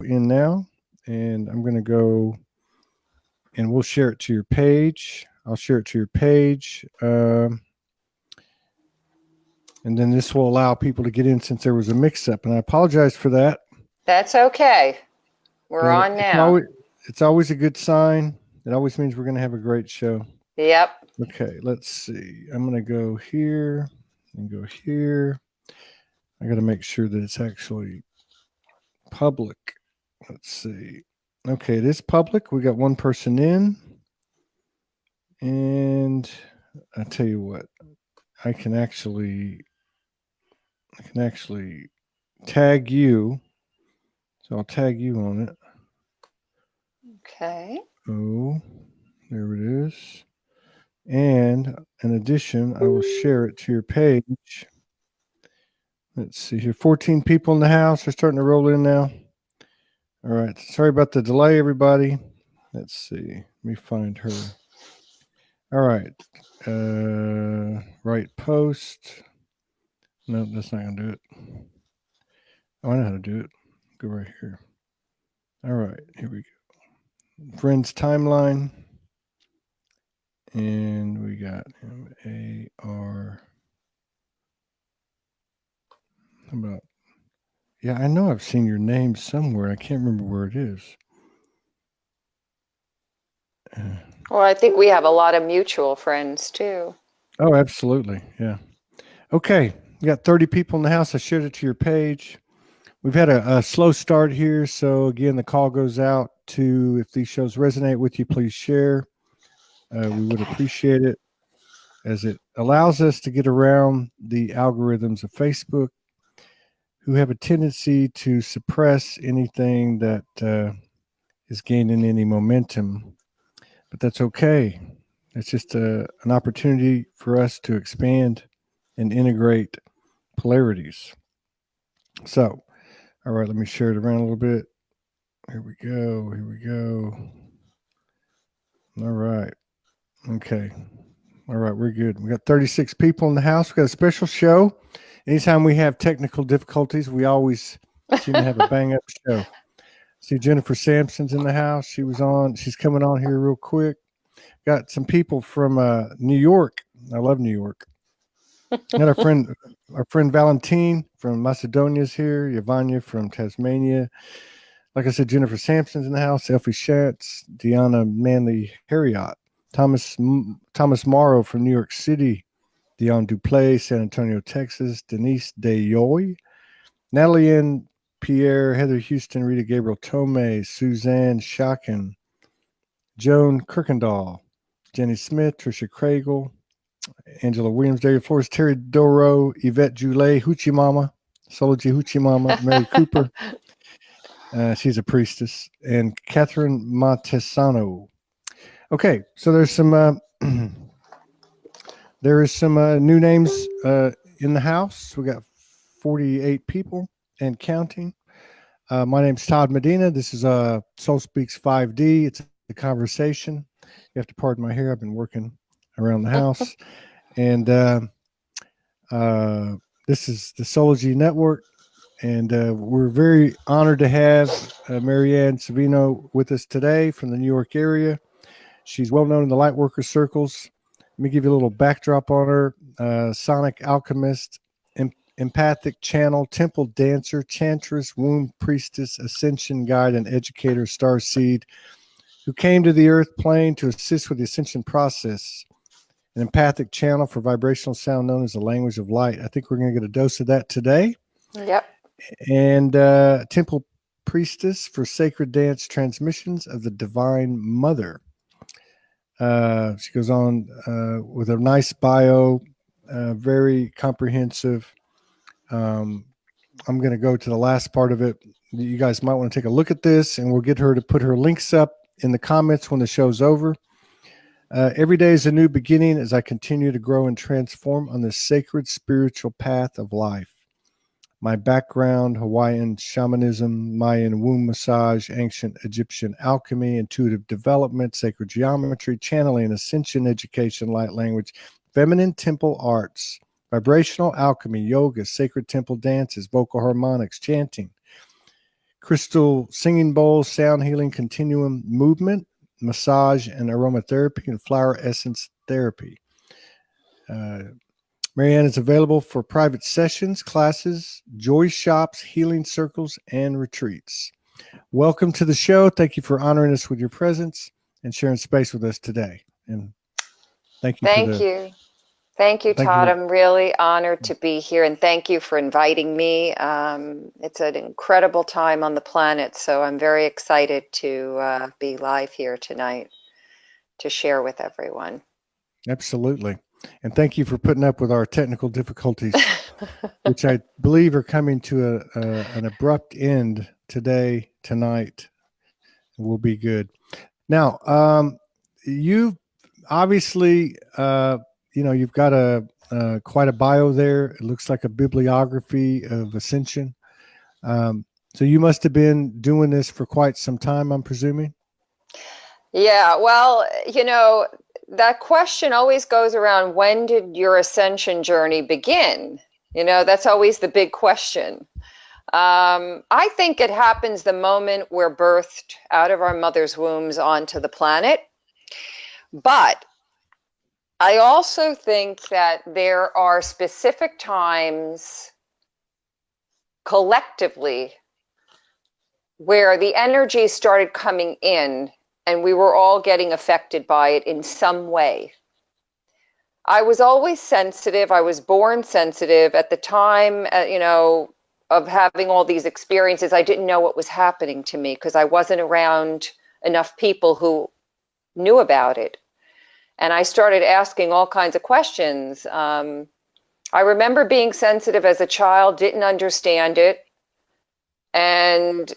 in now, and I'm going to go and we'll share it to your page. I'll share it to your page. And then this will allow people to get in since there was a mix-up, and I apologize for that. That's okay. We're on now. It's always a good sign. It always means we're going to have a great show. Yep. Okay, let's see. I'm going to go here and go here. I got to make sure that it's actually public. Let's see. Okay, it is public. We got one person in. And I tell you what, I can actually tag you. So I'll tag you on it. Okay. Oh, there it is. And in addition, I will share it to your page. Let's see here. 14 people in the house. They're starting to roll in now. All right. Sorry about the delay, everybody. Let's see. Let me find her. All right. Right post. No, that's not going to do it. Oh, I know how to do it. Go right here. All right. Here we go. Friends timeline. And we got MAR. How about? Yeah, I know I've seen your name somewhere. I can't remember where it is. Well, I think we have a lot of mutual friends too. Oh, absolutely. Yeah. Okay. We got 30 people in the house. I shared it to your page. We've had a slow start here. So again, the call goes out to, if these shows resonate with you, please share. We would appreciate it, as it allows us to get around the algorithms of Facebook, who have a tendency to suppress anything that is gaining any momentum. But that's okay. It's just an opportunity for us to expand and integrate polarities. So, all right, let me share it around a little bit. Here we go. Here we go. All right. Okay. All right, we're good. We got 36 people in the house. We got a special show. Anytime we have technical difficulties, we always seem to have a bang-up show. See, Jennifer Sampson's in the house. She was on. She's coming on here real quick. Got some people from New York. I love New York. Got our friend Valentine from Macedonia's here. Yvonne from Tasmania. Like I said, Jennifer Sampson's in the house. Elfie Schatz, Deanna Manley Harriot, Thomas Morrow from New York City, Dion Duplay, San Antonio, Texas, Denise Dayoy, Natalie Ann Pierre, Heather Houston, Rita Gabriel Tomei, Suzanne Shakin, Joan Kirkendall, Jenny Smith, Tricia Craigle, Angela Williams, David Flores, Terry Doro, Yvette Joulet, Hoochie Mama, Soulogy Hoochie Mama, Mary Cooper. She's a priestess, and Catherine Montesano. Okay, so there's some there is some new names in the house. We got 48 people and counting. My name's Todd Medina. This is Soul Speaks 5D. It's a conversation. You have to pardon my hair. I've been working around the house, and this is the Soulogy Network. And we're very honored to have Maryanne Savino with us today from the New York area. She's well known in the Lightworker circles. Let me give you a little backdrop on her. Sonic Alchemist, Empathic Channel, Temple Dancer, Chantress, Womb Priestess, Ascension Guide, and Educator, Starseed, who came to the Earth plane to assist with the Ascension process. An empathic channel for vibrational sound known as the language of light. I think we're going to get a dose of that today. Yep. And Temple Priestess for sacred dance transmissions of the Divine Mother. She goes on with a nice bio, very comprehensive. I'm going to go to the last part of it. You guys might want to take a look at this, and we'll get her to put her links up in the comments when the show's over. Every day is a new beginning as I continue to grow and transform on this sacred spiritual path of life. My background: Hawaiian shamanism, Mayan womb massage, ancient Egyptian alchemy, intuitive development, sacred geometry, channeling, ascension education, light language, feminine temple arts, vibrational alchemy, yoga, sacred temple dances, vocal harmonics, chanting, crystal singing bowl, sound healing continuum movement, massage and aromatherapy, and flower essence therapy. Maryanne is available for private sessions, classes, joy shops, healing circles, and retreats. Welcome to the show. Thank you for honoring us with your presence and sharing space with us today. And thank you. Thank you, Todd. I'm really honored to be here, and thank you for inviting me. It's an incredible time on the planet, so I'm very excited to be live here tonight to share with everyone. Absolutely. And thank you for putting up with our technical difficulties, which I believe are coming to an abrupt end tonight. Will be good. Now, you obviously, you've got quite a bio there. It looks like a bibliography of Ascension. So you must have been doing this for quite some time, I'm presuming. Yeah, well, that question always goes around, when did your ascension journey begin? That's always the big question. I think it happens the moment we're birthed out of our mother's wombs onto the planet. But I also think that there are specific times collectively where the energy started coming in and we were all getting affected by it in some way. I was always sensitive. I was born sensitive. At the time, of having all these experiences, I didn't know what was happening to me because I wasn't around enough people who knew about it. And I started asking all kinds of questions. I remember being sensitive as a child, didn't understand it. And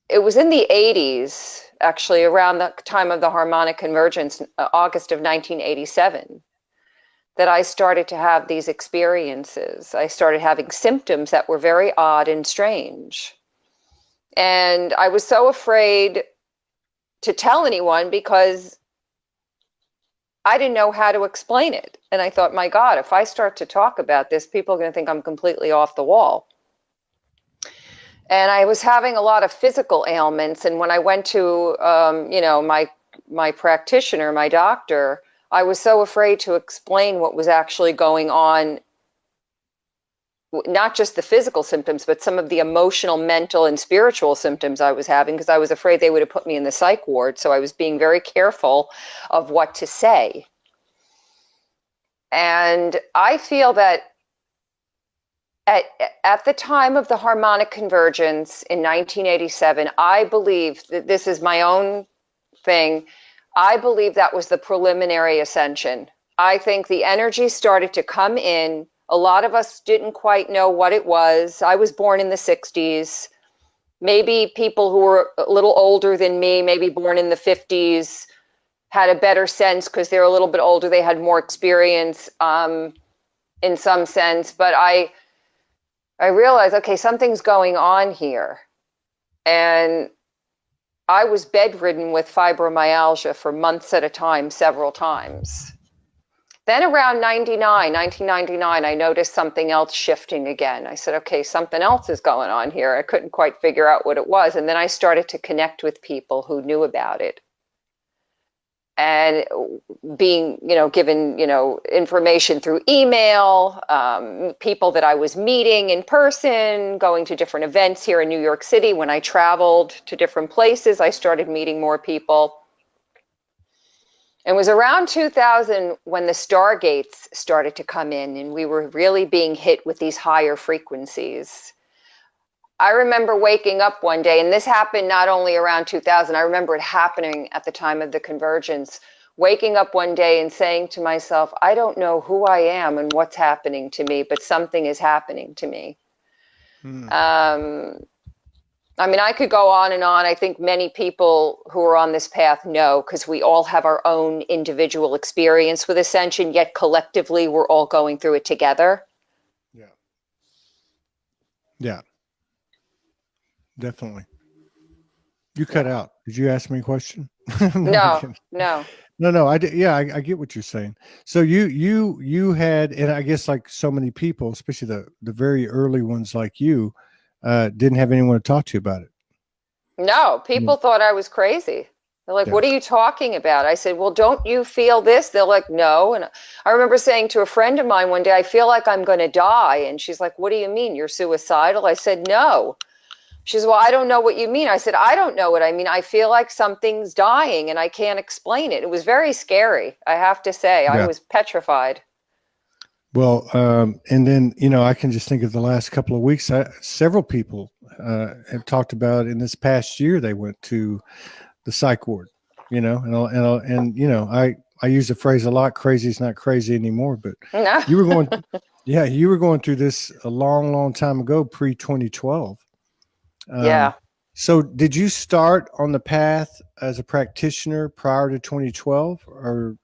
it was in the 80s, actually, around the time of the harmonic convergence, August of 1987, that I started to have these experiences. I started having symptoms that were very odd and strange. And I was so afraid to tell anyone because I didn't know how to explain it. And I thought, my God, if I start to talk about this, people are going to think I'm completely off the wall. And I was having a lot of physical ailments. And when I went to, my practitioner, my doctor, I was so afraid to explain what was actually going on, not just the physical symptoms, but some of the emotional, mental, and spiritual symptoms I was having, because I was afraid they would have put me in the psych ward. So I was being very careful of what to say. And I feel that at the time of the harmonic convergence in 1987, I believe that this is my own thing. I believe that was the preliminary ascension. I think the energy started to come in. A lot of us didn't quite know what it was. I was born in the 60s. Maybe people who were a little older than me, maybe born in the 50s, had a better sense because they're a little bit older. They had more experience in some sense. But I realized, okay, something's going on here. And I was bedridden with fibromyalgia for months at a time, several times. Then around 1999, I noticed something else shifting again. I said, okay, something else is going on here. I couldn't quite figure out what it was. And then I started to connect with people who knew about it. And being, given, information through email, people that I was meeting in person, going to different events here in New York City. When I traveled to different places, I started meeting more people. It was around 2000 when the stargates started to come in and we were really being hit with these higher frequencies. I remember waking up one day, and this happened not only around 2000, I remember it happening at the time of the convergence, waking up one day and saying to myself, I don't know who I am and what's happening to me, but something is happening to me. I could go on and on. I think many people who are on this path know, because we all have our own individual experience with Ascension, yet collectively we're all going through it together. Yeah. Definitely. You cut out. Did you ask me a question? No. I did. Yeah, I get what you're saying. So you had, and I guess like so many people, especially the very early ones like you, didn't have anyone to talk to about it. No, people thought I was crazy. They're like, what are you talking about? I said, well, don't you feel this? They're like, no. And I remember saying to a friend of mine one day, I feel like I'm going to die. And she's like, what do you mean? You're suicidal? I said, no. She says, well, I don't know what you mean. I said, I don't know what I mean. I feel like something's dying and I can't explain it. It was very scary, I have to say. I was petrified. Well, and then, I can just think of the last couple of weeks, several people have talked about in this past year, they went to the psych ward, and I use the phrase a lot, crazy is not crazy anymore, but No. you were going through this a long, long time ago, pre-2012. Yeah. So did you start on the path as a practitioner prior to 2012 or?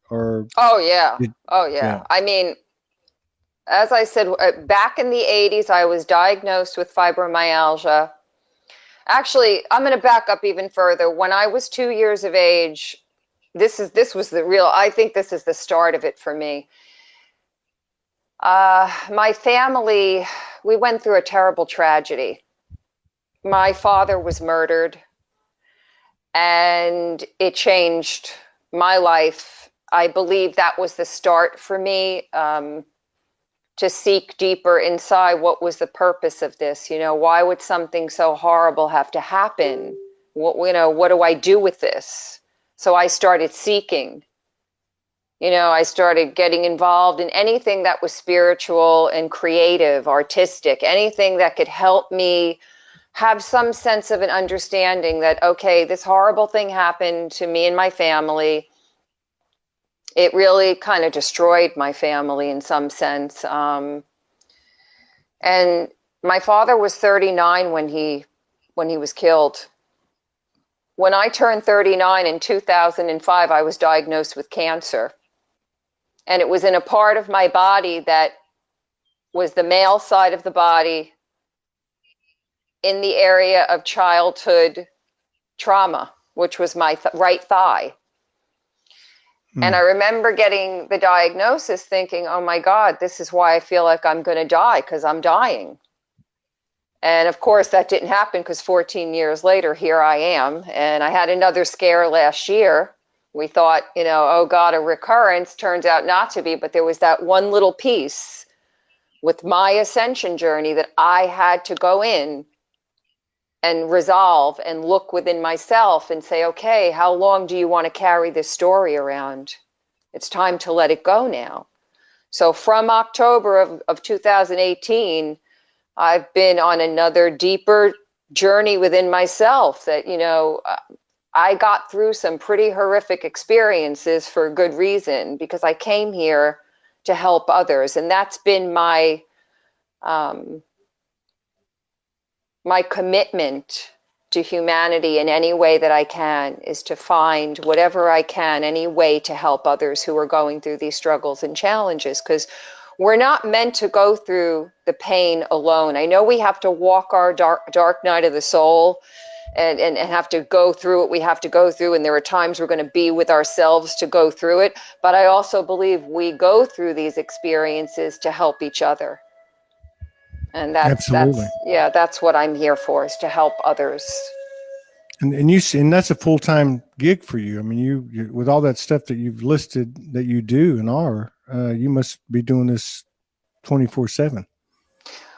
Oh, yeah. Yeah. I mean, as I said, back in the 80s, I was diagnosed with fibromyalgia. Actually, I'm going to back up even further. When I was 2 years of age, this was I think this is the start of it for me. My family, we went through a terrible tragedy. My father was murdered, and it changed my life. I believe that was the start for me. To seek deeper inside what was the purpose of this. Why would something so horrible have to happen? What do I do with this? So I started seeking. I started getting involved in anything that was spiritual and creative, artistic, anything that could help me have some sense of an understanding that, okay, this horrible thing happened to me and my family. It really kind of destroyed my family in some sense. And my father was 39 when he was killed. When I turned 39 in 2005, I was diagnosed with cancer. And it was in a part of my body that was the male side of the body in the area of childhood trauma, which was my right thigh. And I remember getting the diagnosis thinking, oh my God, this is why I feel like I'm going to die, because I'm dying. And of course, that didn't happen because 14 years later, here I am. And I had another scare last year. We thought, oh God, a recurrence. Turns out not to be. But there was that one little piece with my ascension journey that I had to go in and resolve and look within myself and say, okay, how long do you want to carry this story around? It's time to let it go now. So from October of 2018, I've been on another deeper journey within myself that, I got through some pretty horrific experiences for a good reason, because I came here to help others. And that's been my commitment to humanity in any way that I can, is to find whatever I can, any way to help others who are going through these struggles and challenges, because we're not meant to go through the pain alone. I know we have to walk our dark night of the soul and have to go through what we have to go through, and there are times we're going to be with ourselves to go through it, but I also believe we go through these experiences to help each other. And that's what I'm here for, is to help others. And that's a full-time gig for you. I mean, you with all that stuff that you've listed that you do and are, you must be doing this 24/7.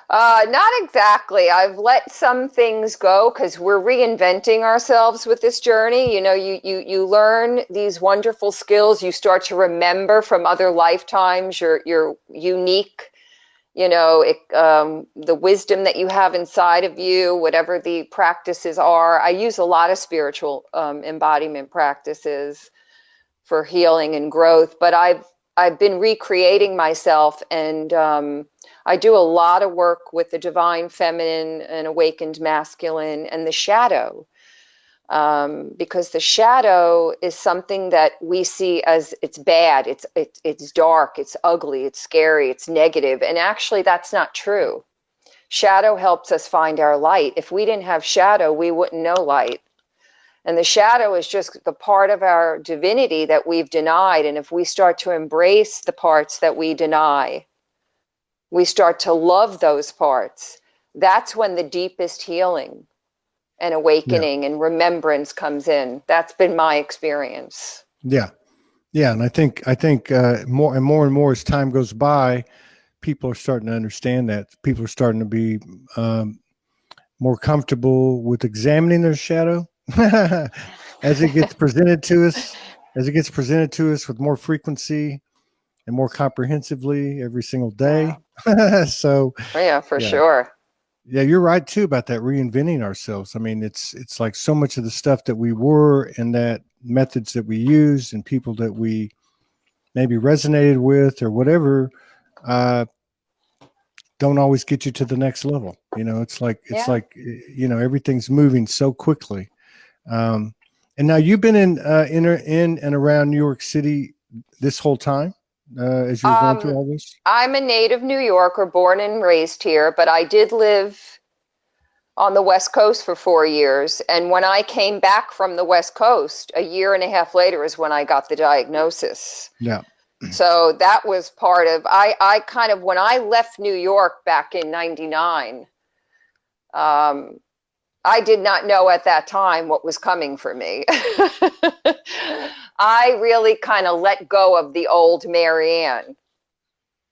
Not exactly. I've let some things go because we're reinventing ourselves with this journey. You learn these wonderful skills. You start to remember from other lifetimes your unique, the wisdom that you have inside of you, whatever the practices are. I use a lot of spiritual embodiment practices for healing and growth, but I've been recreating myself, and I do a lot of work with the divine feminine and awakened masculine and the shadow. Because the shadow is something that we see as it's bad, it's dark, it's ugly, it's scary, it's negative. And actually, that's not true. Shadow helps us find our light. If we didn't have shadow, we wouldn't know light. And the shadow is just the part of our divinity that we've denied. And if we start to embrace the parts that we deny, we start to love those parts, that's when the deepest healing and awakening and remembrance comes in. That's been my experience. Yeah. Yeah. And I think more and more as time goes by, people are starting to understand that. People are starting to be more comfortable with examining their shadow as it gets presented to us, with more frequency and more comprehensively every single day. So yeah, for yeah. sure. Yeah, you're right too about that, reinventing ourselves. I mean, it's like so much of the stuff that we were, and that methods that we used, and people that we maybe resonated with or whatever, don't always get you to the next level. You know, it's like everything's moving so quickly. And now you've been in and around New York City this whole time, as you were going through all this. I'm a native New Yorker, born and raised here, but I did live on the West Coast for 4 years. And when I came back from the West Coast, a year and a half later is when I got the diagnosis. Yeah. So that was part of, I kind of, when I left New York back in 99, I did not know at that time what was coming for me. I really kind of let go of the old Maryanne.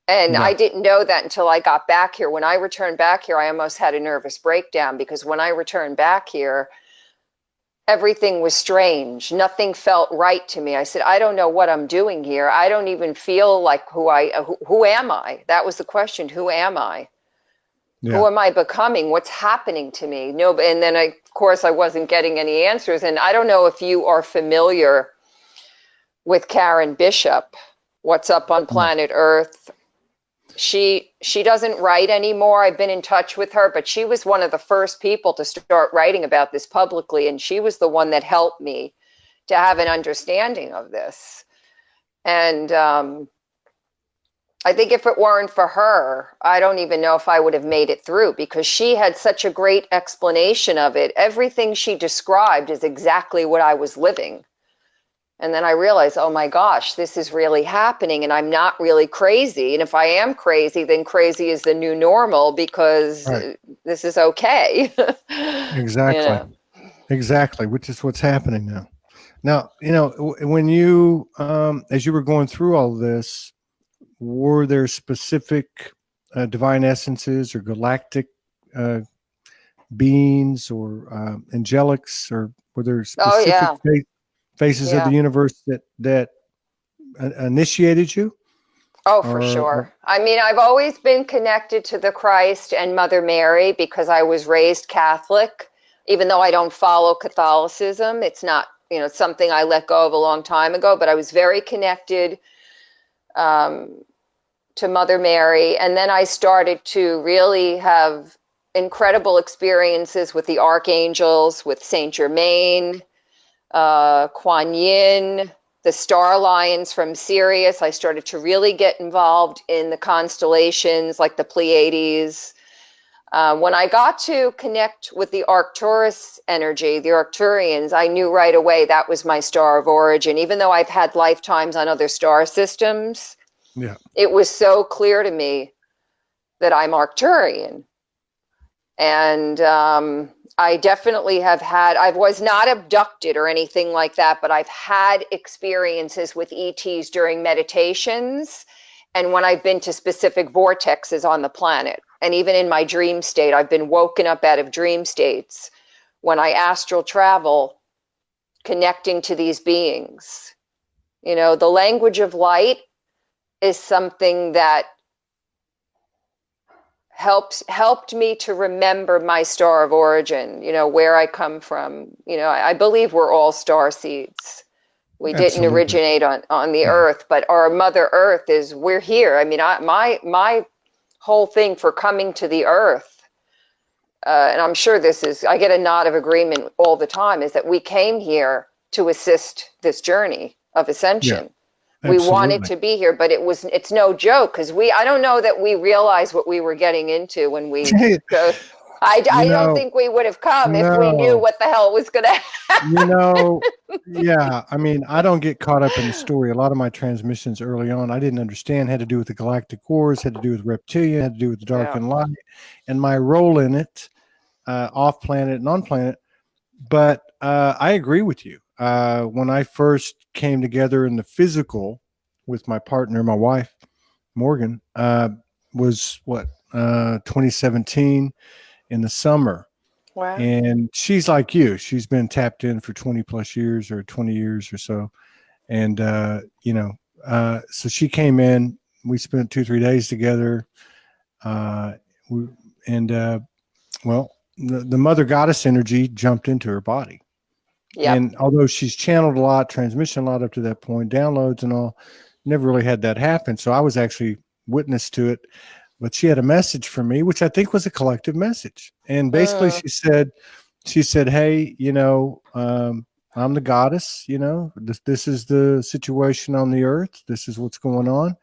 And I didn't know that until I got back here. When I returned back here, I almost had a nervous breakdown, because when I returned back here, everything was strange. Nothing felt right to me. I said, I don't know what I'm doing here. I don't even feel like who am I? That was the question. Who am I? Yeah. Who am I becoming? What's happening to me? No, and then of course I wasn't getting any answers. And I don't know if you are familiar with Karen Bishop, What's Up on Planet Earth. She doesn't write anymore. I've been in touch with her, but she was one of the first people to start writing about this publicly. And she was the one that helped me to have an understanding of this. And I think if it weren't for her, I don't even know if I would have made it through, because she had such a great explanation of it. Everything she described is exactly what I was living. And then I realized, oh my gosh, this is really happening, and I'm not really crazy. And if I am crazy, then crazy is the new normal, because this is okay. Exactly. You know? Exactly. Which is what's happening now. Now, when you, as you were going through all this, were there specific divine essences or galactic beings or angelics, or were there specific faces of the universe that initiated you? Oh, for sure. I mean, I've always been connected to the Christ and Mother Mary, because I was raised Catholic, even though I don't follow Catholicism. It's not, it's something I let go of a long time ago, but I was very connected to Mother Mary. And then I started to really have incredible experiences with the archangels, with Saint Germain, Kuan Yin, the star lions from Sirius. I started to really get involved in the constellations like the Pleiades. When I got to connect with the Arcturus energy, the Arcturians, I knew right away that was my star of origin. Even though I've had lifetimes on other star systems, it was so clear to me that I'm Arcturian. And I definitely have had, I was not abducted or anything like that, but I've had experiences with ETs during meditations, and when I've been to specific vortexes on the planet. And even in my dream state, I've been woken up out of dream states when I astral travel, connecting to these beings. The language of light is something that helped me to remember my star of origin, where I come from. I believe we're all star seeds. We didn't originate on the earth, but our Mother Earth we're here. I mean, my whole thing for coming to the earth, and I'm sure I get a nod of agreement all the time, is that we came here to assist this journey of ascension. We wanted to be here, but it's no joke, because I don't know that we realized what we were getting into when we go. I don't think we would have come if we knew what the hell was going to happen. Yeah. I mean, I don't get caught up in the story. A lot of my transmissions early on, I didn't understand, had to do with the galactic wars, had to do with reptilian, had to do with the dark and light, and my role in it, off planet and on planet. But I agree with you. When I first came together in the physical with my partner, my wife, Morgan, was 2017 in the summer. Wow. And she's like you. She's been tapped in for 20 plus years or 20 years or so. And, so she came in, we spent 2-3 days together. The mother goddess energy jumped into her body. Yep. And although she's channeled a lot, transmission a lot up to that point, downloads and all, never really had that happen. So I was actually witness to it. But she had a message for me, which I think was a collective message. And basically she said, hey, I'm the goddess, this is the situation on the earth. This is what's going on.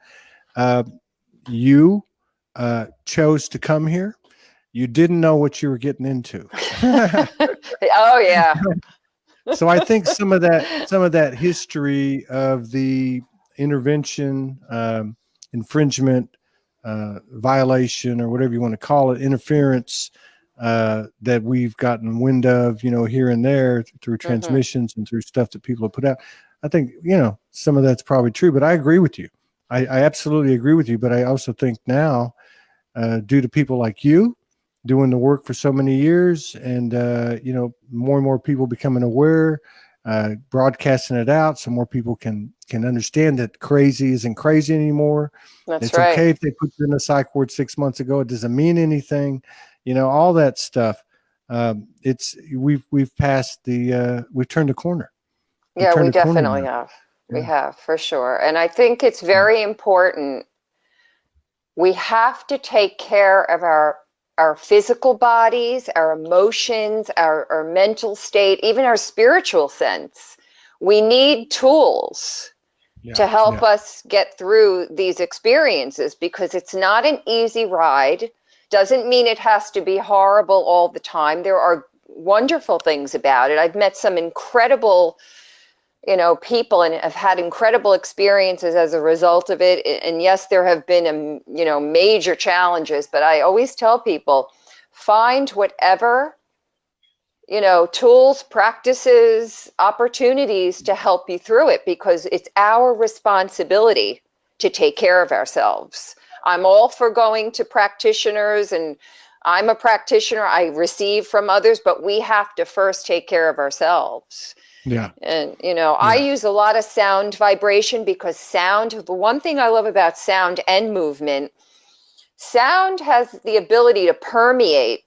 You chose to come here. You didn't know what you were getting into. Oh yeah. So I think some of that history of the intervention, infringement, violation, or whatever you want to call it, interference, that we've gotten wind of, here and there through transmissions and through stuff that people have put out. I think, some of that's probably true, but I agree with you. I absolutely agree with you. But I also think now, due to people like you doing the work for so many years and, more and more people becoming aware, broadcasting it out so more people can understand that crazy isn't crazy anymore. It's right. Okay if they put you in a psych ward 6 months ago. It doesn't mean anything, all that stuff. We've passed we've turned the corner. Yeah, we definitely have. Yeah. We have, for sure. And I think it's very important. We have to take care of our physical bodies, our emotions, our mental state, even our spiritual sense. We need tools to help us get through these experiences, because it's not an easy ride. Doesn't mean it has to be horrible all the time. There are wonderful things about it. I've met some incredible, people and have had incredible experiences as a result of it. And yes, there have been, major challenges, but I always tell people, find whatever, tools, practices, opportunities to help you through it, because it's our responsibility to take care of ourselves. I'm all for going to practitioners, and I'm a practitioner. I receive from others, but we have to first take care of ourselves. Yeah. And, I use a lot of sound vibration, because the one thing I love about sound and movement, sound has the ability to permeate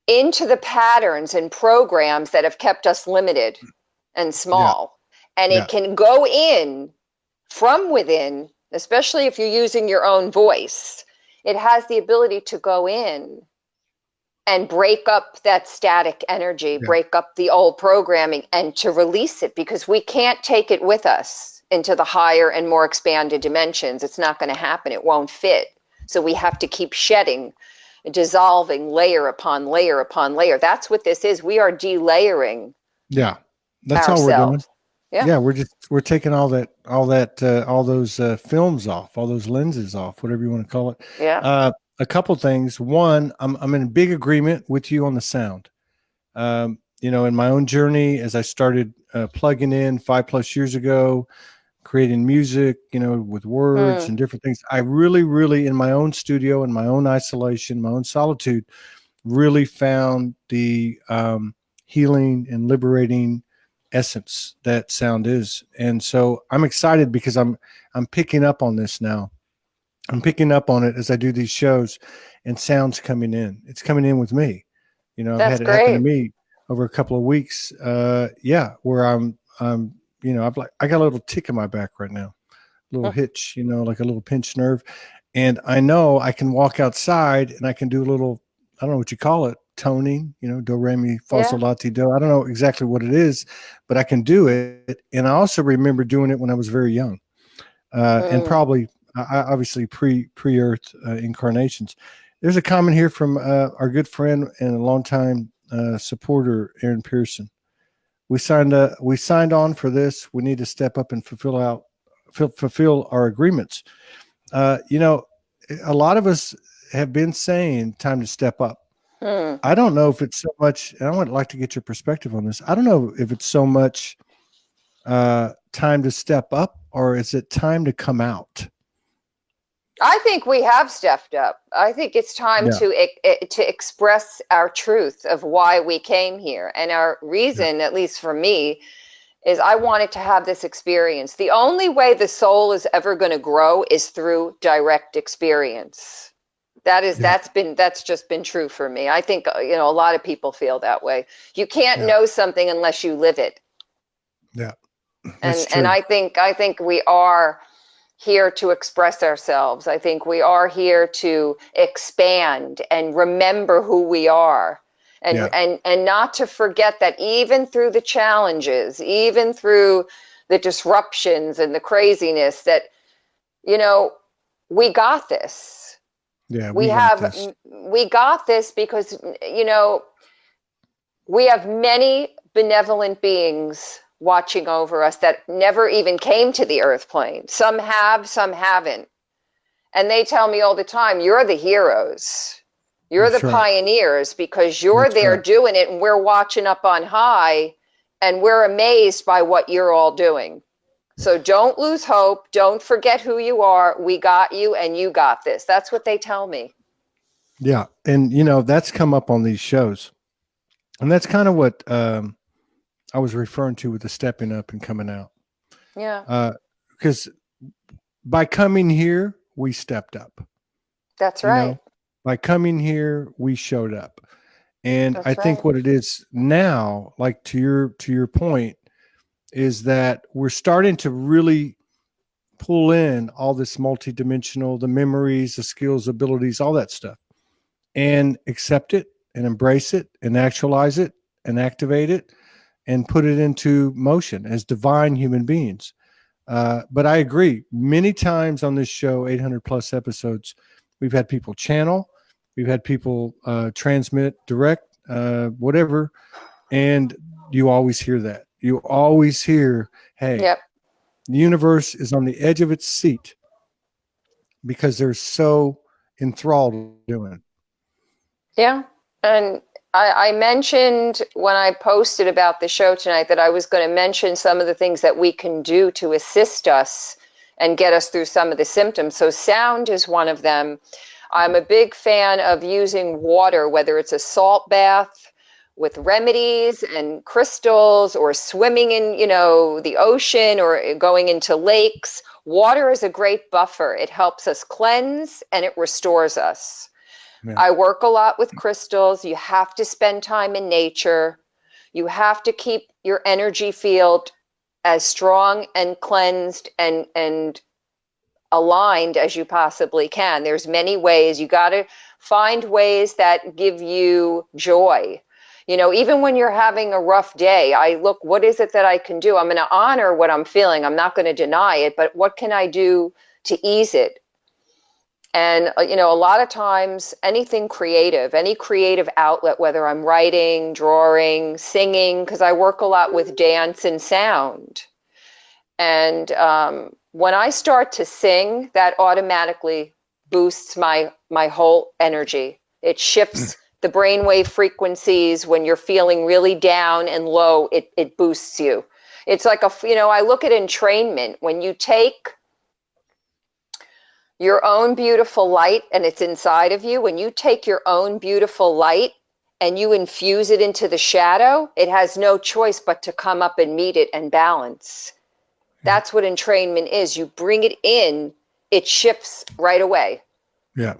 into the patterns and programs that have kept us limited and small. Yeah. And it can go in from within, especially if you're using your own voice. It has the ability to go in and break up that static energy, break up the old programming, and to release it, because we can't take it with us into the higher and more expanded dimensions. It's not going to happen. It won't fit. So we have to keep shedding, dissolving layer upon layer upon layer. That's what this is. We are delayering. Yeah. That's ourselves. all we're doing. Yeah. We're taking all those films off, all those lenses off, whatever you want to call it. Yeah. A couple things. One, I'm in big agreement with you on the sound. In my own journey, as I started plugging in 5+ years ago, creating music, with words and different things, I really, really, in my own studio, in my own isolation, my own solitude, really found the healing and liberating essence that sound is. And so I'm excited, because I'm picking up on this now. I'm picking up on it as I do these shows, and sound's coming in. It's coming in with me. I've had it happen to me over a couple of weeks. Where I'm I got a little tick in my back right now, a little hitch, like a little pinched nerve. And I know I can walk outside and I can do a little, I don't know what you call it, toning, do, re, mi, fa, sol, la, ti, do. I don't know exactly what it is, but I can do it. And I also remember doing it when I was very young, and probably obviously pre-earth incarnations. There's a comment here from our good friend and a longtime supporter, Aaron Pearson. We signed on for this. We need to step up and fulfill our agreements. You know, a lot of us have been saying time to step up. I don't know if it's so much, and I would like to get your perspective on this. I don't know if it's so much time to step up, or is it time to come out? I think we have stepped up. I think it's time to express our truth of why we came here. And our reason, at least for me, is I wanted to have this experience. The only way the soul is ever going to grow is through direct experience. That's just been true for me. I think, you know, a lot of people feel that way. You can't know something unless you live it. Yeah. And I think we are here to express ourselves. I think we are here to expand and remember who we are, and not to forget that even through the challenges, even through the disruptions and the craziness, that, you know, we got this. Yeah, we got this because, you know, we have many benevolent beings watching over us that never even came to the earth plane. Some have, some haven't. And they tell me all the time, you're the heroes. You're the pioneers, because you're there doing it, and we're watching up on high, and we're amazed by what you're all doing. So don't lose hope. Don't forget who you are. We got you, and you got this. That's what they tell me. Yeah. And, you know, that's come up on these shows. And that's kind of what I was referring to with the stepping up and coming out. Yeah. Because by coming here, we stepped up. That's right. Know? By coming here, we showed up. And I think what it is now, like to your point, is that we're starting to really pull in all this multidimensional, the memories, the skills, abilities, all that stuff, and accept it and embrace it and actualize it and activate it and put it into motion as divine human beings. But I agree. Many times on this show, 800 plus episodes, we've had people channel, we've had people transmit, direct, whatever. And you always hear that. You always hear, hey, the universe is on the edge of its seat because they're so enthralled with doing it. Yeah. And I mentioned when I posted about the show tonight that I was going to mention some of the things that we can do to assist us and get us through some of the symptoms. So sound is one of them. I'm a big fan of using water, whether it's a salt bath with remedies and crystals, or swimming in, you know, the ocean, or going into lakes. Water is a great buffer. It helps us cleanse and it restores us. Yeah. I work a lot with crystals. You have to spend time in nature. You have to keep your energy field as strong and cleansed and aligned as you possibly can. There's many ways. You got to find ways that give you joy. You know, even when you're having a rough day, I look, what is it that I can do? I'm going to honor what I'm feeling. I'm not going to deny it, but what can I do to ease it? And, you know, a lot of times anything creative, any creative outlet, whether I'm writing, drawing, singing, because I work a lot with dance and sound. And when I start to sing, that automatically boosts my whole energy. It shifts the brainwave frequencies. When you're feeling really down and low, it boosts you. It's like I look at entrainment. When you take your own beautiful light, and it's inside of you, when you take your own beautiful light and you infuse it into the shadow, it has no choice but to come up and meet it and balance. That's what entrainment is. You bring it in, it shifts right away. Yeah.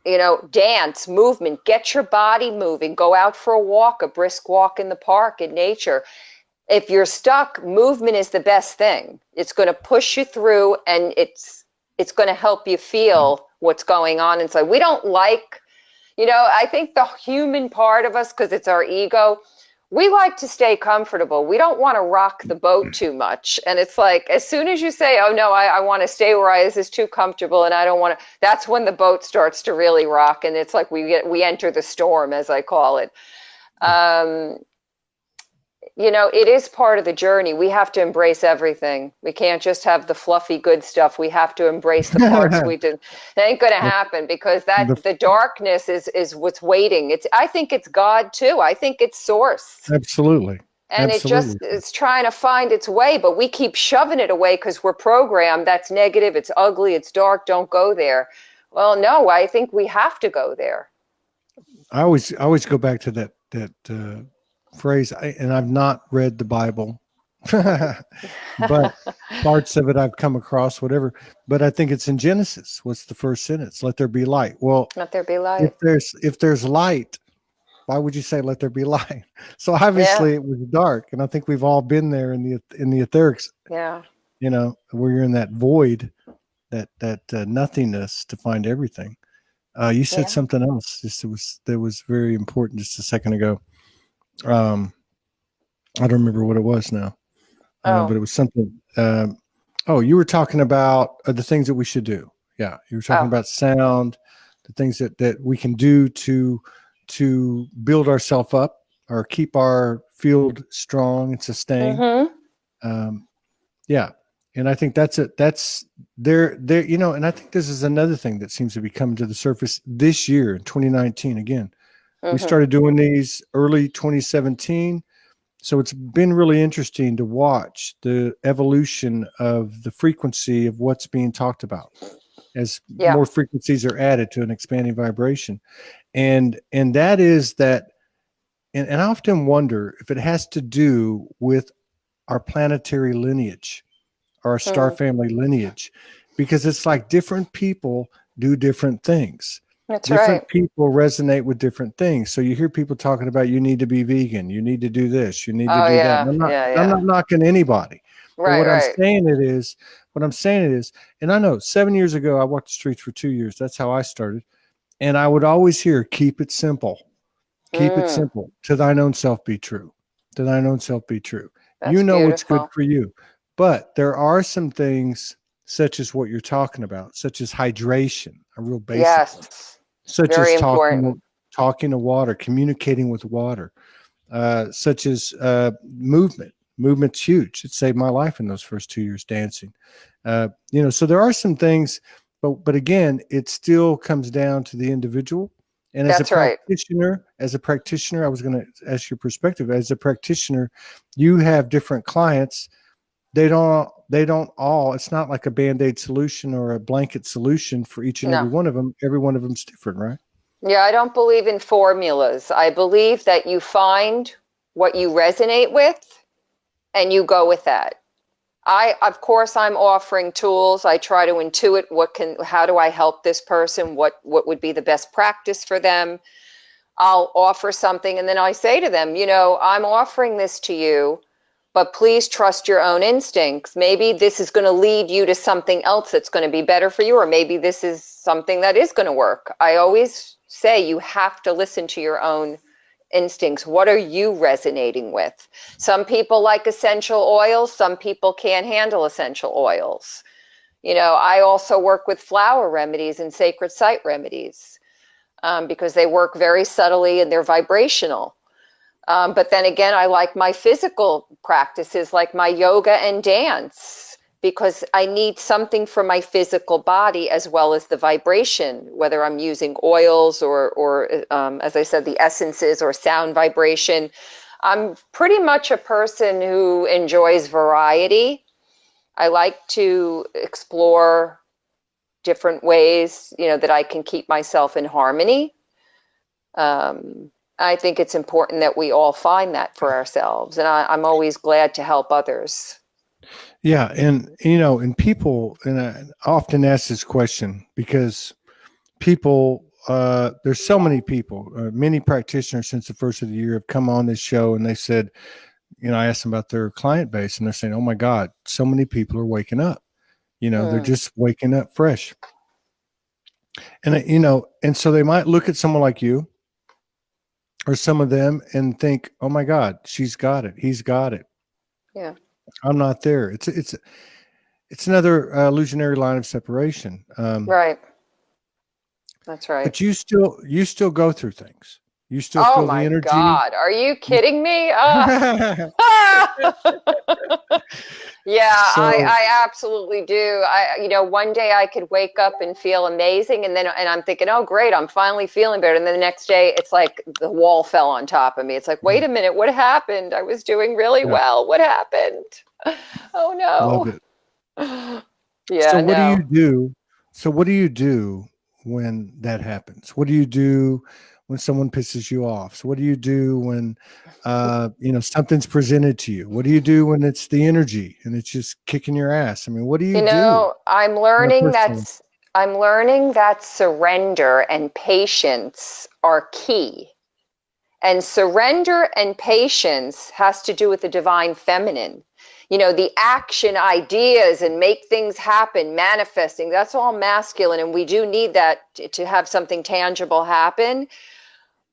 You know, dance, movement, get your body moving, go out for a walk, a brisk walk in the park, in nature. If you're stuck, movement is the best thing. It's going to push you through, and it's going to help you feel what's going on inside. We don't like, I think the human part of us, because it's our ego, we like to stay comfortable. We don't want to rock the boat too much. And it's like, as soon as you say, oh no, I want to stay where this is too comfortable and I don't want to, that's when the boat starts to really rock. And it's like we enter the storm, as I call it. You know, it is part of the journey. We have to embrace everything. We can't just have the fluffy good stuff. We have to embrace the parts we did. It ain't going to happen, because the darkness is what's waiting. I think it's God too. I think it's source. Absolutely. And Absolutely. it's trying to find its way, but we keep shoving it away because we're programmed. That's negative. It's ugly. It's dark. Don't go there. Well, no, I think we have to go there. I always go back to that phrase, and I've not read the Bible, but parts of it I've come across, whatever. But I think it's in Genesis. What's the first sentence? Let there be light. Well, let there be light. If there's light, why would you say let there be light? So obviously it was dark, and I think we've all been there in the etherics. Yeah. You know, where you're in that void, that nothingness to find everything. You said something else. That was very important just a second ago. I don't remember what it was now, but it was something. You were talking about the things that we should do. Yeah, you were talking about sound, the things that we can do to build ourselves up or keep our field strong and sustained. Mm-hmm. And I think that's there, you know, and I think this is another thing that seems to be coming to the surface this year in 2019. Again, we started doing these early 2017. So it's been really interesting to watch the evolution of the frequency of what's being talked about as more frequencies are added to an expanding vibration. And that is that, and I often wonder if it has to do with our planetary lineage, or our star family lineage, because it's like different people do different things. That's different right. people resonate with different things. So you hear people talking about, you need to be vegan, you need to do this, you need to do that. And I'm not knocking anybody. Right, but what I'm saying is, and I know 7 years ago, I walked the streets for 2 years. That's how I started. And I would always hear, keep it simple. Keep it simple. To thine own self be true. To thine own self be true. That's you know beautiful. What's good for you. But there are some things, such as what you're talking about, such as hydration, a real basic one, such very as important. talking to water, communicating with water, such as movement. Movement's huge. It saved my life in those first 2 years dancing. You know, so there are some things, but again, it still comes down to the individual. And as a practitioner, I was going to ask your perspective. As a practitioner, you have different clients. They don't all, it's not like a Band-Aid solution or a blanket solution for each and every one of them. Every one of them's different, right? Yeah, I don't believe in formulas. I believe that you find what you resonate with and you go with that. Of course, I'm offering tools. I try to intuit how do I help this person? What would be the best practice for them? I'll offer something, and then I say to them, you know, I'm offering this to you, but please trust your own instincts. Maybe this is going to lead you to something else that's going to be better for you, or maybe this is something that is going to work. I always say you have to listen to your own instincts. What are you resonating with? Some people like essential oils. Some people can't handle essential oils. You know, I also work with flower remedies and sacred site remedies because they work very subtly and they're vibrational. But then again, I like my physical practices, like my yoga and dance, because I need something for my physical body as well as the vibration, whether I'm using oils or as I said, the essences or sound vibration. I'm pretty much a person who enjoys variety. I like to explore different ways, you know, that I can keep myself in harmony. I think it's important that we all find that for ourselves. And I'm always glad to help others. Yeah. And, you know, and people, and I often ask this question because people, there's so many people, many practitioners since the first of the year have come on this show and they said, you know, I asked them about their client base and they're saying, oh my God, so many people are waking up, you know, they're just waking up fresh. And, you know, and so they might look at someone like you or some of them, and think, oh my God, she's got it. He's got it. Yeah. I'm not there. It's another illusionary line of separation. Right. That's right. But you still go through things. You still Oh feel the my energy. God. Are you You- kidding me? Yeah, so I absolutely do. One day I could wake up and feel amazing, and I'm thinking, oh great, I'm finally feeling better. And then the next day it's like the wall fell on top of me. It's like, wait a minute, what happened? I was doing really yeah, well. What happened? Oh love no. it. So Yeah, what do you no. do? So what do you do when that happens? What do you do when someone pisses you off? So what do you do when something's presented to you? What do you do when it's the energy and it's just kicking your ass? I mean, what do you do I'm on a learning personal? that surrender and patience are key. And surrender and patience has to do with the divine feminine. The action ideas and make things happen, manifesting, that's all masculine. And we do need that to have something tangible happen.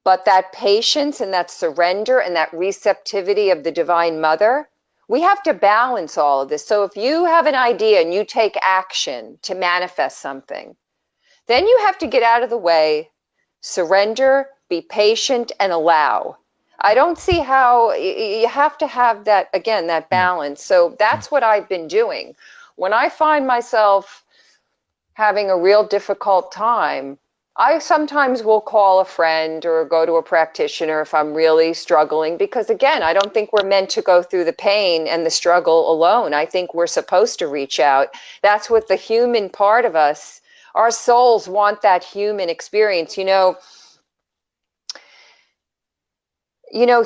But that patience and that surrender and that receptivity of the Divine Mother, we have to balance all of this. So if you have an idea and you take action to manifest something, then you have to get out of the way, surrender, be patient, and allow. I don't see how you have to have that, again, that Yeah, balance. So yeah, that's what I've been doing. When I find myself having a real difficult time, I sometimes will call a friend or go to a practitioner if I'm really struggling, because again, I don't think we're meant to go through the pain and the struggle alone. I think we're supposed to reach out. That's what the human part of us, our souls want that human experience.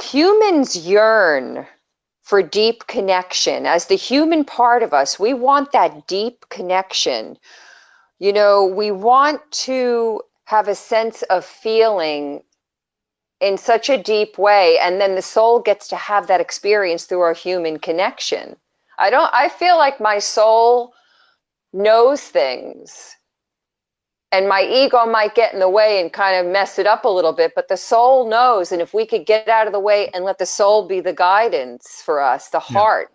Humans yearn for deep connection. As the human part of us, we want that deep connection. We want to have a sense of feeling in such a deep way, and then the soul gets to have that experience through our human connection. I feel like my soul knows things, and my ego might get in the way and kind of mess it up a little bit, but the soul knows. And if we could get out of the way and let the soul be the guidance for us, the yeah, heart,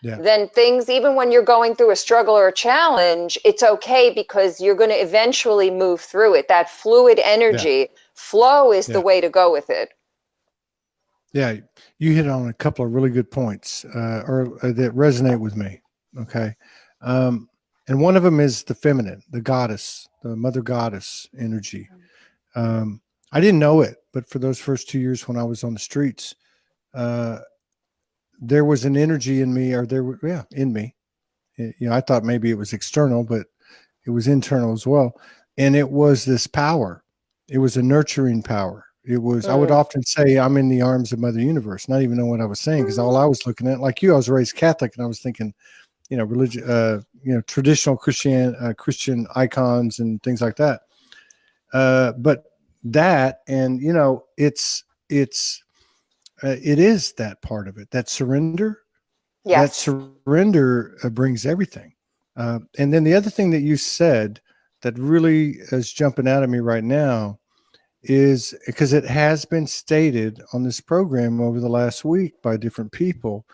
yeah, then things, even when you're going through a struggle or a challenge, it's okay, because you're going to eventually move through it. That fluid yeah, energy flow is the yeah. way to go with it. Yeah, you hit on a couple of really good points, that resonate with me. Okay, and one of them is the feminine, the goddess, the mother goddess energy. Um, I didn't know it, but for those first 2 years when I was on the streets, uh, there was an energy in me, in me. I thought maybe it was external, but it was internal as well, and it was this power. It was a nurturing power. It was. I would Mm. often say, "I'm in the arms of Mother Universe," not even know what I was saying, because all I was looking at, like you, I was raised Catholic, and I was thinking, religion, traditional Christian icons and things like that. But that, and it is that part of it, that surrender. That Yes. surrender brings everything. And then the other thing that you said that really is jumping out at me right now is because it has been stated on this program over the last week by different people.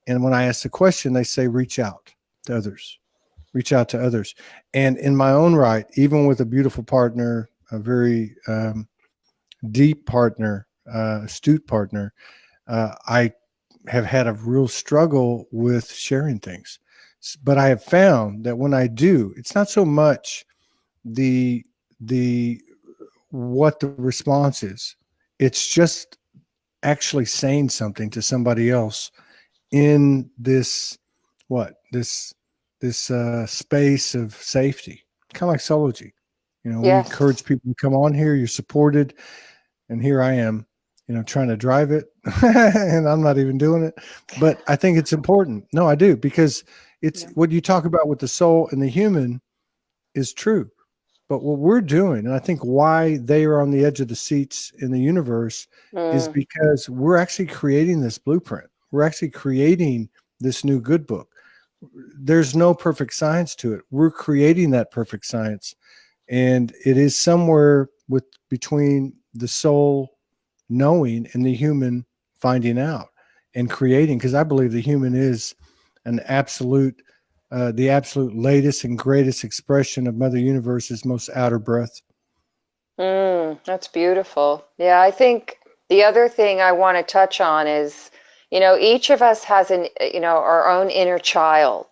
And when I ask the question, they say, reach out to others, reach out to others. And in my own right, even with a beautiful partner, a very deep partner, astute partner, I have had a real struggle with sharing things. But I have found that when I do, it's not so much the the what the response is. It's just actually saying something to somebody else in this space of safety, kind of like Soulogy. We encourage Yes. people to come on here. You're supported, and here I am, trying to drive it, and I'm not even doing it. But I think it's important. No, I do, because it's Yeah. what you talk about with the soul and the human is true. But what we're doing, and I think why they are on the edge of the seats in the universe, is Mm. because we're actually creating this blueprint. We're actually creating this new good book. There's no perfect science to it. We're creating that perfect science. And it is somewhere between the soul knowing and the human finding out and creating, because I believe the human is an absolute, the absolute latest and greatest expression of Mother Universe's most outer breath. That's beautiful. Yeah, I think the other thing I want to touch on is, each of us has our own inner child.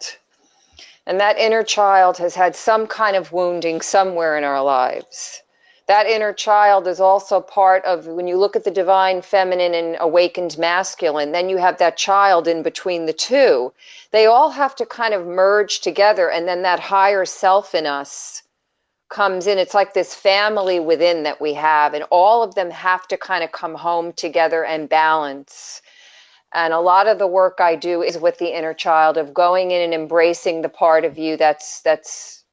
And that inner child has had some kind of wounding somewhere in our lives. That inner child is also part of, when you look at the divine feminine and awakened masculine, then you have that child in between the two. They all have to kind of merge together, and then that higher self in us comes in. It's like this family within that we have, and all of them have to kind of come home together and balance. And a lot of the work I do is with the inner child, of going in and embracing the part of you that's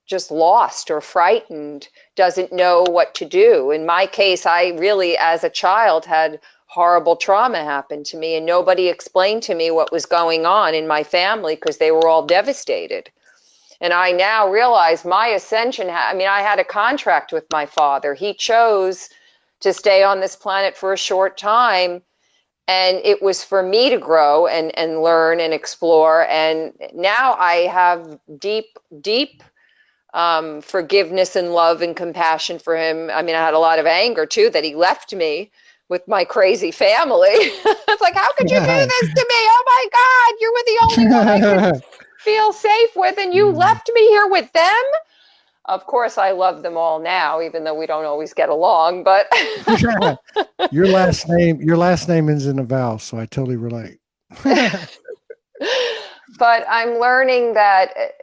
just lost or frightened, doesn't know what to do. In my case, I really, as a child, had horrible trauma happen to me, and nobody explained to me what was going on in my family because they were all devastated. And I now realize my ascension, I had a contract with my father. He chose to stay on this planet for a short time. And it was for me to grow and learn and explore. And now I have deep, deep forgiveness and love and compassion for him. I had a lot of anger too that he left me with my crazy family. It's like, how could you do this to me? Oh my God, you were the only one I could feel safe with, and you left me here with them? Of course, I love them all now, even though we don't always get along. But your last name ends in a vowel, so I totally relate. But I'm learning that,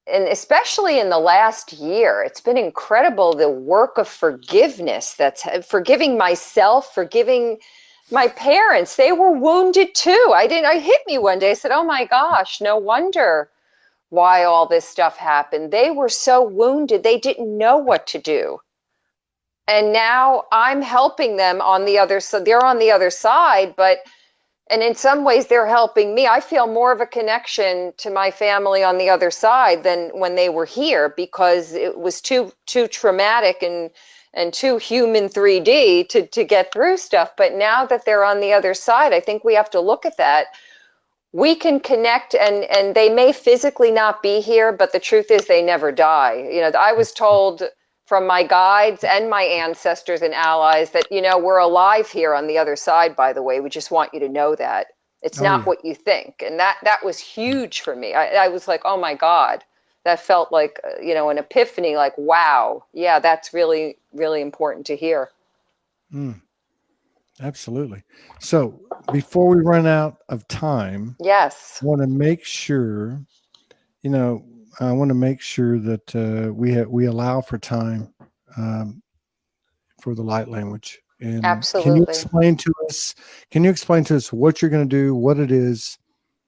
and especially in the last year, it's been incredible, the work of forgiveness. That's forgiving myself, forgiving my parents. They were wounded too. I hit me one day. I said, "Oh my gosh, no wonder why all this stuff happened. They were so wounded, they didn't know what to do." And now I'm helping them on the other side. They're on the other side, and in some ways they're helping me. I feel more of a connection to my family on the other side than when they were here, because it was too traumatic and too human 3D to get through stuff. But now that they're on the other side, I think we have to look at that. We can connect, and they may physically not be here, but the truth is they never die. I was told from my guides and my ancestors and allies that, we're alive here on the other side, by the way. We just want you to know that. It's not what you think. And that was huge for me. I was like, oh my God, that felt like, an epiphany, like, wow, yeah, that's really, really important to hear. Absolutely. So before we run out of time, yes, I want to make sure, that we allow for time for the light language. And absolutely. Can you explain to us what you're going to do, what it is?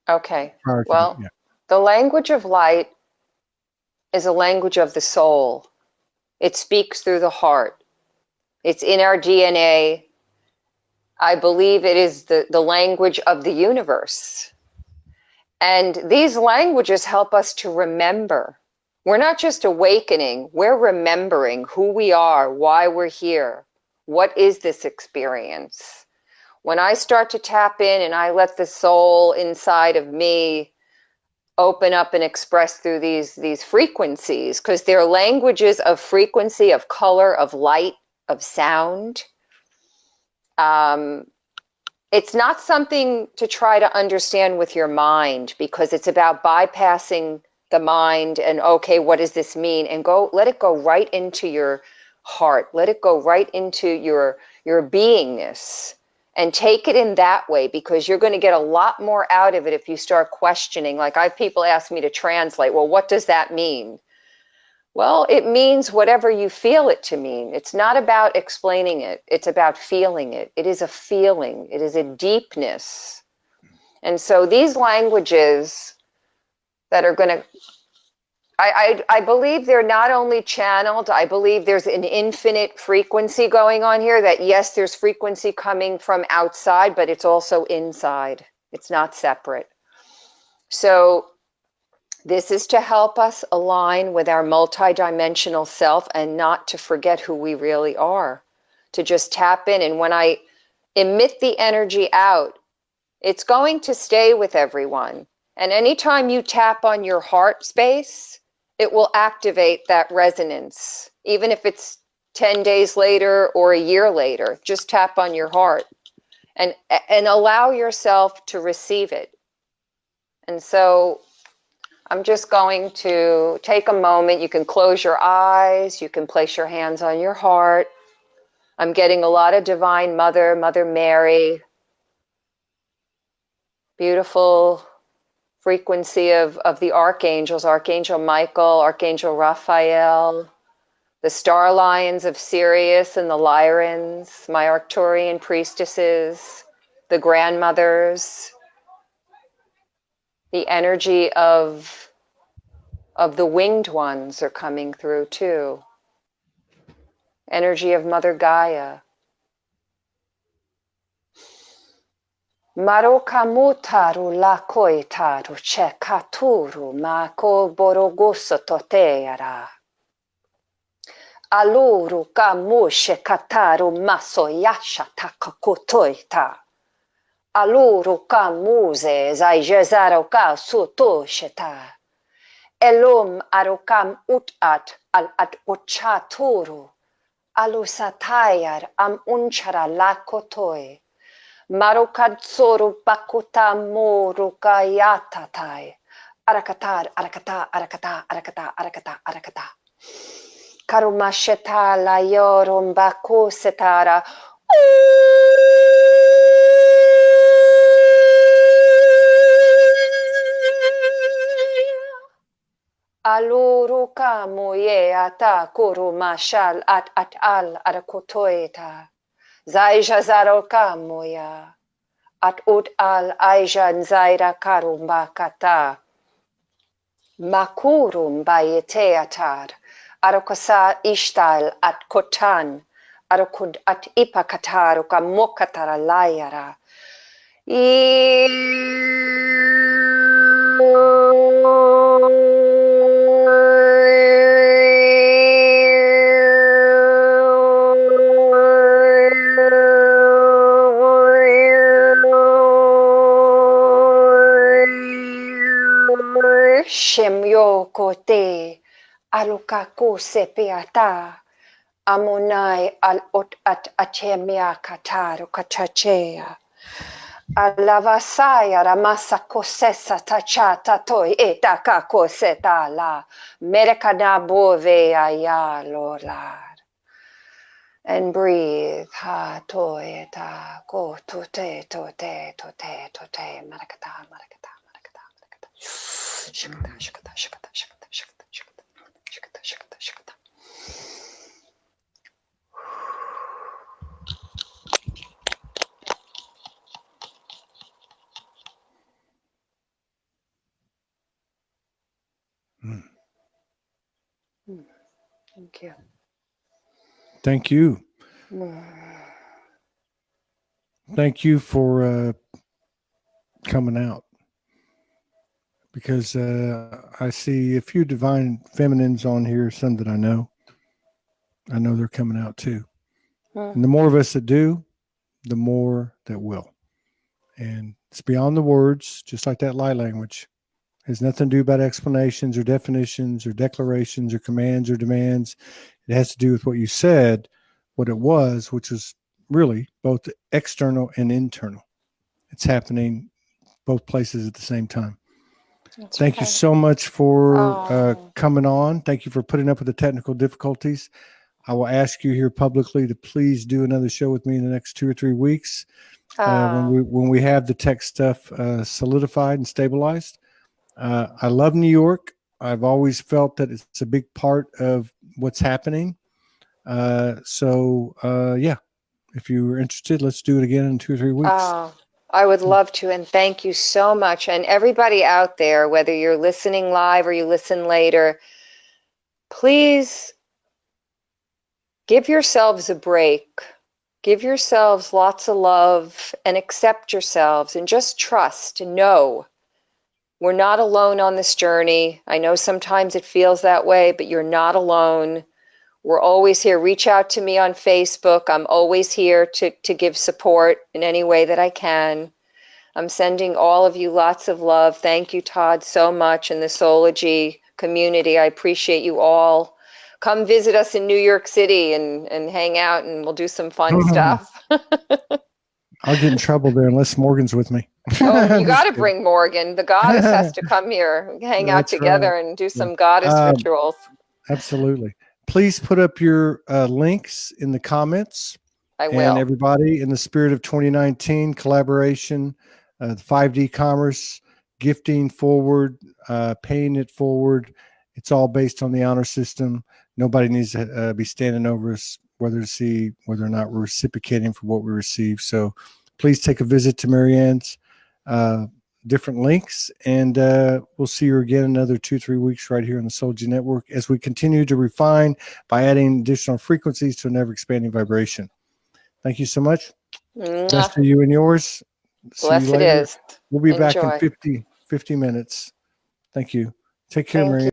Okay. Well, the language of light is a language of the soul. It speaks through the heart. It's in our DNA. I believe it is the language of the universe. And these languages help us to remember. We're not just awakening, we're remembering who we are, why we're here. What is this experience? When I start to tap in and I let the soul inside of me open up and express through these frequencies, because they're languages of frequency, of color, of light, of sound. It's not something to try to understand with your mind, because it's about bypassing the mind and, okay, what does this mean? And let it go right into your heart. Let it go right into your beingness, and take it in that way, because you're going to get a lot more out of it if you start questioning. Like, I have people ask me to translate, well, what does that mean? Well, it means whatever you feel it to mean. It's not about explaining it. It's about feeling it. It is a feeling. It is a deepness. And so these languages that are going to, I believe they're not only channeled, I believe there's an infinite frequency going on here, that yes, there's frequency coming from outside, but it's also inside. It's not separate. So this is to help us align with our multidimensional self, and not to forget who we really are, to just tap in. And when I emit the energy out. It's going to stay with everyone. And anytime you tap on your heart space, it will activate that resonance. Even if it's 10 days later or a year later, just tap on your heart and allow yourself to receive it. And so I'm just going to take a moment. You can close your eyes. You can place your hands on your heart. I'm getting a lot of Divine Mother, Mother Mary, beautiful frequency of the archangels, Archangel Michael, Archangel Raphael, the star lions of Sirius and the Lyrans, my Arcturian priestesses, the grandmothers, the energy of the winged ones are coming through too. Energy of Mother Gaia. Marokamutaru la koitaru chekaturu mako borogoso toteara. Aluru kamushe kataru maso yasha takakotoita. Aluru kamuze zaijezaro ka sutosheta. Elum arukam utat al at uchaturu. Alusatayar am unchara lakotoi. Marukatsuru bakuta murukayatatai. Arakatar, arakata, arakata, arakata, arakata, arakata. Karumasheta la yorum baku setara. Aluru kamuye ata kurumashal at al arakotoeta. Zaija zaro kamuya. At al aija zaira karumba kata. Makurum bayeteatar. Arokasa ishtal at kotan. Arokud at ipakatar ukamokatara layara. Shemyo kote alukaku sepiata amonai al ot at achemia kataru kachachea alavasaya ramasa kosesa tachata toi etaka koseta la merekana bove aya lolar. And breathe ha toi eta go tote tote tote tote marakata marakata marakata marakata shakata shakata shakata shakata shakata shakata shakata shakata shakata. Thank you. Thank you. Thank you for coming out, because I see a few divine feminines on here, some that I know they're coming out too. And the more of us that do, the more that will. And it's beyond the words, just like that light language. It has nothing to do about explanations or definitions or declarations or commands or demands. It has to do with what you said, what it was, which was really both external and internal. It's happening both places at the same time. Thank you so much for coming on. Thank you for putting up with the technical difficulties. I will ask you here publicly to please do another show with me in the next 2 or 3 weeks when we have the tech stuff solidified and stabilized. I love New York. I've always felt that it's a big part of what's happening. Yeah, if you're interested, let's do it again in 2 or 3 weeks. I would love to, and thank you so much. And everybody out there, whether you're listening live or you listen later, please give yourselves a break. Give yourselves lots of love and accept yourselves and just trust and know we're not alone on this journey. I know sometimes it feels that way, but you're not alone. We're always here. Reach out to me on Facebook. I'm always here to give support in any way that I can. I'm sending all of you lots of love. Thank you, Todd, so much, and the Soulogy community. I appreciate you all. Come visit us in New York City and hang out, and we'll do some fun stuff. I'll get in trouble there unless Morgan's with me. Oh, you got to Just kidding. bring Morgan. The goddess has to come here, hang out That's together, right. and do some goddess rituals. Absolutely. Please put up your links in the comments. I And will. everybody, in the spirit of 2019, collaboration, the 5D commerce, gifting forward, paying it forward. It's all based on the honor system. Nobody needs to be standing over us, whether or not we're reciprocating for what we receive. So please take a visit to Maryanne's different links, and we'll see you again another 2-3 weeks right here on the Soulogy Network as we continue to refine by adding additional frequencies to an ever-expanding vibration. Thank you so much. Best to you and yours. See you Blessed later. is. We'll be back in Enjoy. 50 minutes. Thank you. Take care, Thank Maryanne. you.